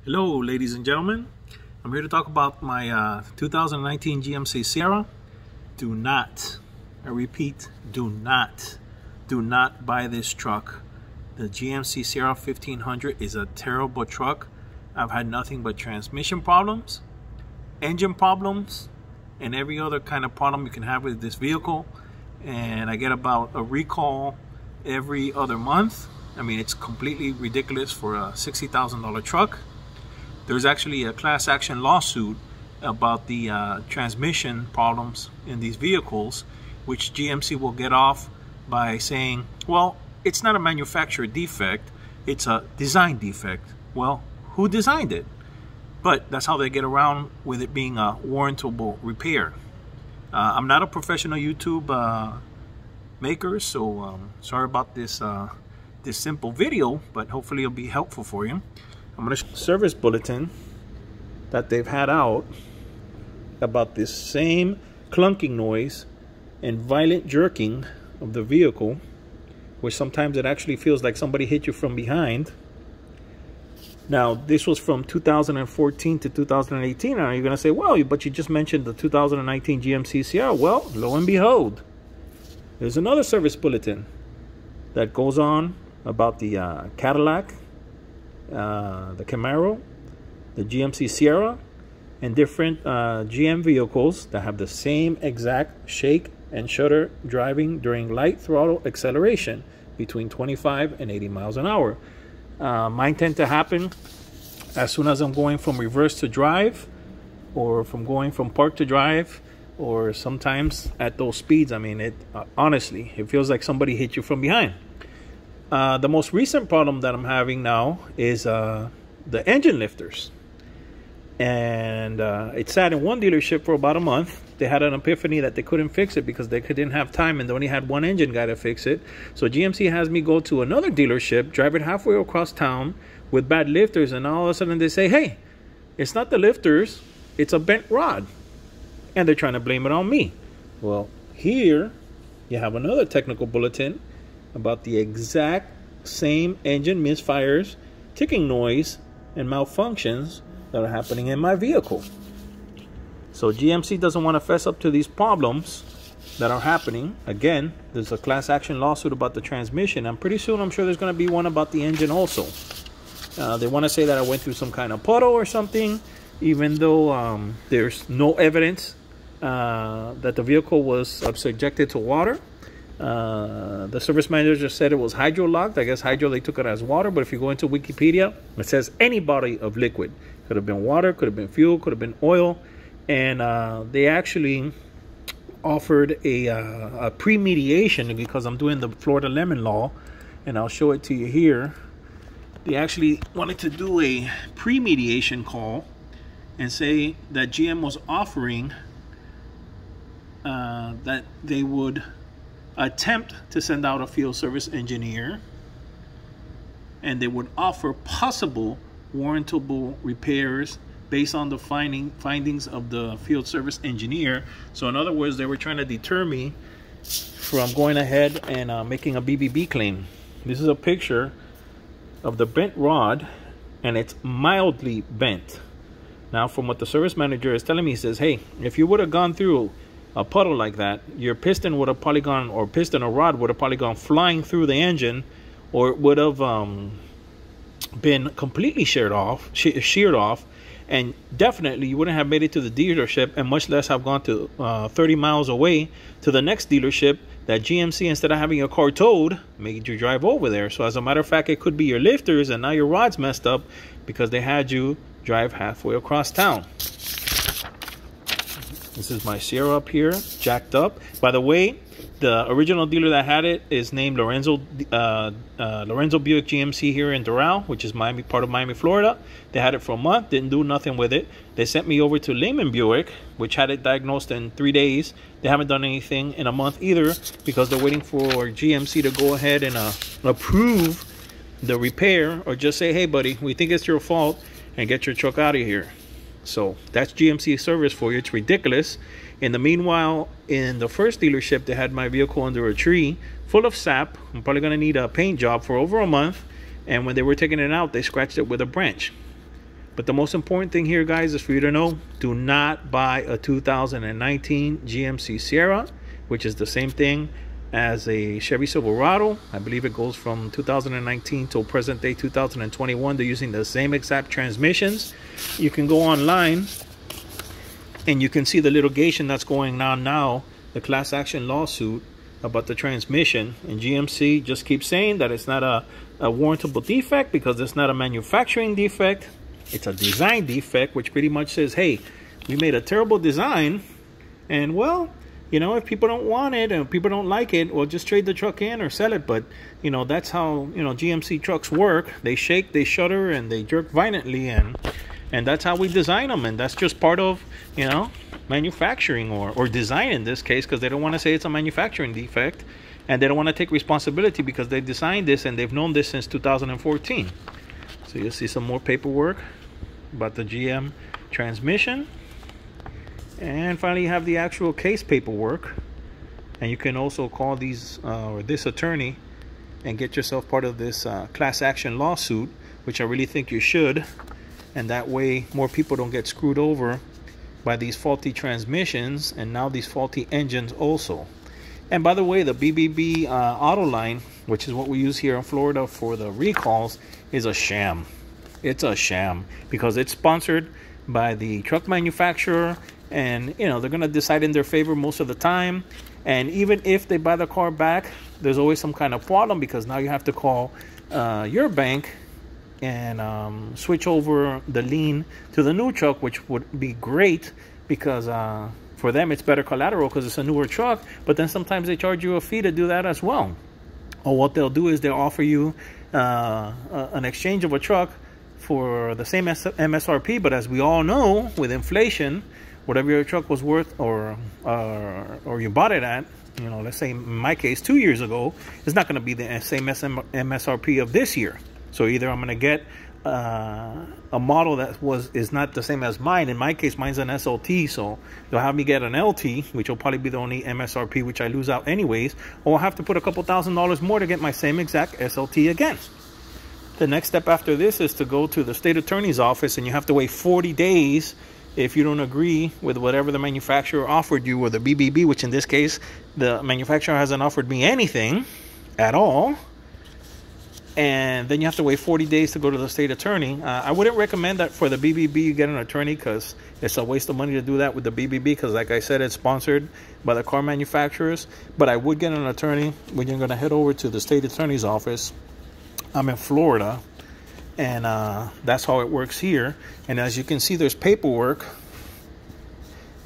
Hello, ladies and gentlemen. I'm here to talk about my 2019 GMC Sierra. Do not, I repeat, do not buy this truck. The GMC Sierra 1500 is a terrible truck. I've had nothing but transmission problems, engine problems, and every other kind of problem you can have with this vehicle. And I get about a recall every other month. I mean, it's completely ridiculous for a $60,000 truck. There's actually a class action lawsuit about the transmission problems in these vehicles, which GMC will get off by saying, well, it's not a manufacturer defect, it's a design defect. Well, who designed it? But that's how they get around with it being a warrantable repair. I'm not a professional YouTube maker, so sorry about this this simple video, but hopefully it'll be helpful for you. I'm going to show service bulletin that they've had out about this same clunking noise and violent jerking of the vehicle, where sometimes it actually feels like somebody hit you from behind. Now, this was from 2014 to 2018. Now, you're going to say, well, but you just mentioned the 2019 GMC Sierra. Well, lo and behold, there's another service bulletin that goes on about the Cadillac, the Camaro, the GMC Sierra, and different GM vehicles that have the same exact shake and shudder driving during light throttle acceleration between 25 and 80 miles an hour. Mine tend to happen as soon as I'm going from reverse to drive, or from going from park to drive, or sometimes at those speeds. I mean, it honestly, it feels like somebody hit you from behind. The most recent problem that I'm having now is the engine lifters. And it sat in one dealership for about a month. They had an epiphany that they couldn't fix it because they didn't have time, and they only had one engine guy to fix it. So GMC has me go to another dealership, drive it halfway across town with bad lifters, and all of a sudden they say, hey, it's not the lifters, it's a bent rod. And they're trying to blame it on me. Well, here you have another technical bulletin about the exact same engine misfires, ticking noise, and malfunctions that are happening in my vehicle. So GMC doesn't want to fess up to these problems that are happening. Again, there's a class action lawsuit about the transmission. I'm pretty soon, I'm sure there's going to be one about the engine also. They want to say that I went through some kind of puddle or something, even though there's no evidence that the vehicle was subjected to water. The service manager just said it was hydro locked. I guess hydro, they took it as water, but if you go into Wikipedia, it says any body of liquid. Could have been water, could have been fuel, could have been oil. And they actually offered a pre-mediation, because I'm doing the Florida Lemon Law, and I'll show it to you here. They actually wanted to do a pre-mediation call and say that GM was offering that they would attempt to send out a field service engineer, and they would offer possible warrantable repairs based on the findings of the field service engineer. So in other words, they were trying to deter me from going ahead and making a BBB claim. This is a picture of the bent rod, and it's mildly bent. Now, from what the service manager is telling me, he says, hey, if you would have gone through a puddle like that, your piston would have probably gone, or piston or rod would have probably gone flying through the engine, or it would have been completely sheared off, and definitely you wouldn't have made it to the dealership, and much less have gone to 30 miles away to the next dealership that GMC, instead of having your car towed, made you drive over there. So as a matter of fact, it could be your lifters, and now your rod's messed up because they had you drive halfway across town. This is my Sierra up here, jacked up. By the way, the original dealer that had it is named Lorenzo Buick GMC here in Doral, which is Miami, part of Miami, Florida. They had it for a month, didn't do nothing with it. They sent me over to Lehman Buick, which had it diagnosed in 3 days. They haven't done anything in a month either, because they're waiting for GMC to go ahead and approve the repair, or just say, hey buddy, we think it's your fault, and get your truck out of here. So that's GMC service for you. It's ridiculous. In the meanwhile, in the first dealership, they had my vehicle under a tree full of sap. I'm probably going to need a paint job for over a month. And when they were taking it out, they scratched it with a branch. But the most important thing here, guys, is for you to know, do not buy a 2019 GMC Sierra, which is the same thing as a Chevy Silverado. I believe it goes from 2019 till present day 2021. They're using the same exact transmissions. You can go online and you can see the litigation that's going on now, the class action lawsuit about the transmission. And GMC just keeps saying that it's not a warrantable defect because it's not a manufacturing defect. It's a design defect, which pretty much says, hey, we made a terrible design, and well, you know, if people don't want it and people don't like it, well, just trade the truck in or sell it. But, you know, that's how, you know, GMC trucks work. They shake, they shudder, and they jerk violently, and that's how we design them. And that's just part of, you know, manufacturing or design in this case, because they don't want to say it's a manufacturing defect, and they don't want to take responsibility because they designed this and they've known this since 2014. So you'll see some more paperwork about the GM transmission. And finally, you have the actual case paperwork. And you can also call these or this attorney and get yourself part of this class action lawsuit, which I really think you should. And that way, more people don't get screwed over by these faulty transmissions and now these faulty engines also. And by the way, the BBB auto line, which is what we use here in Florida for the recalls, is a sham. It's a sham because it's sponsored by the truck manufacturer, and you know they're going to decide in their favor most of the time. And even if they buy the car back, there's always some kind of problem because now you have to call your bank and switch over the lien to the new truck, which would be great because for them it's better collateral because it's a newer truck. But then sometimes they charge you a fee to do that as well. Or what they'll do is they'll offer you an exchange of a truck for the same MSRP, but as we all know, with inflation, whatever your truck was worth or you bought it at, you know, let's say in my case 2 years ago, it's not going to be the same MSRP of this year. So either I'm going to get a model that is not the same as mine. In my case, mine's an SLT, so they'll have me get an LT, which will probably be the only MSRP which I lose out anyways, or I'll have to put a couple $1,000s more to get my same exact SLT again. The next step after this is to go to the state attorney's office, and you have to wait 40 days if you don't agree with whatever the manufacturer offered you, or the BBB, which in this case, the manufacturer hasn't offered me anything at all. And then you have to wait 40 days to go to the state attorney. I wouldn't recommend that for the BBB you get an attorney, because it's a waste of money to do that with the BBB, because like I said, it's sponsored by the car manufacturers. But I would get an attorney when you're going to head over to the state attorney's office. I'm in Florida, and that's how it works here. And as you can see, there's paperwork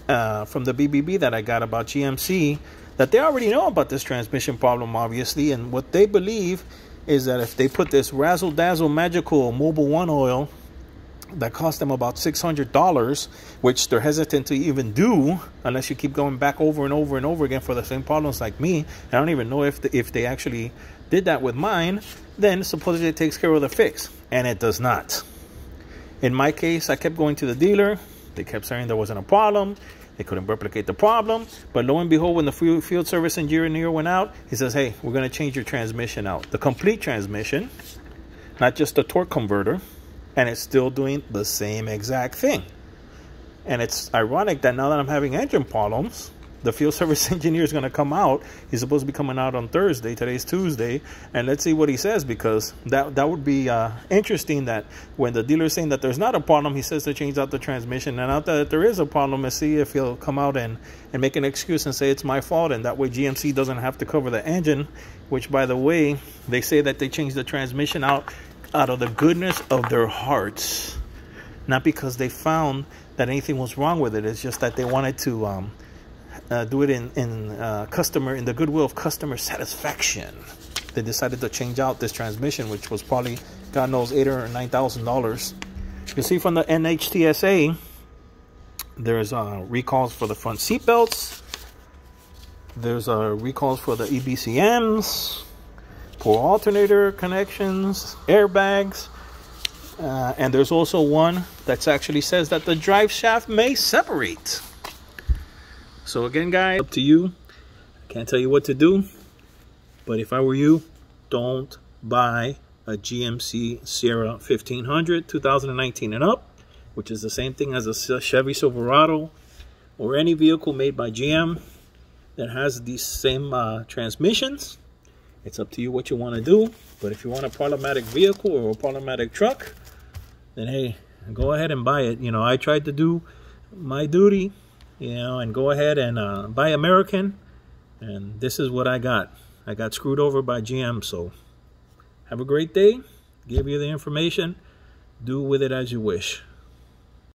from the BBB that I got about GMC that they already know about this transmission problem, obviously. And what they believe is that if they put this razzle dazzle magical Mobil 1 oil that cost them about $600, which they're hesitant to even do unless you keep going back over and over and over again for the same problems like me. I don't even know if they actually did that with mine. Then supposedly it takes care of the fix, and it does not. In my case, I kept going to the dealer. They kept saying there wasn't a problem. They couldn't replicate the problem. But lo and behold, when the field service engineer went out, he says, hey, we're going to change your transmission out. The complete transmission, not just the torque converter. And it's still doing the same exact thing. And it's ironic that now that I'm having engine problems, the field service engineer is going to come out. He's supposed to be coming out on Thursday. Today's Tuesday. And let's see what he says, because that would be interesting that when the dealer is saying that there's not a problem, he says to change out the transmission. And out that there is a problem, let's see if he'll come out and make an excuse and say it's my fault. And that way GMC doesn't have to cover the engine, which, by the way, they say that they changed the transmission out of the goodness of their hearts. Not because they found that anything was wrong with it. It's just that they wanted to do it in the goodwill of customer satisfaction. They decided to change out this transmission, which was probably, God knows, $8,000 or $9,000. You can see from the NHTSA, there's recalls for the front seat belts. There's recalls for the EBCMs, for alternator connections, airbags. And there's also one that actually says that the drive shaft may separate. So again, guys, up to you. I can't tell you what to do, but if I were you, don't buy a GMC Sierra 1500 2019 and up. which is the same thing as a Chevy Silverado or any vehicle made by GM that has these same transmissions. It's up to you what you want to do. But if you want a problematic vehicle or a problematic truck, then hey, go ahead and buy it. You know, I tried to do my duty, you know, and go ahead and buy American, and this is what I got. I got screwed over by GM. So have a great day. Give you the information. Do with it as you wish.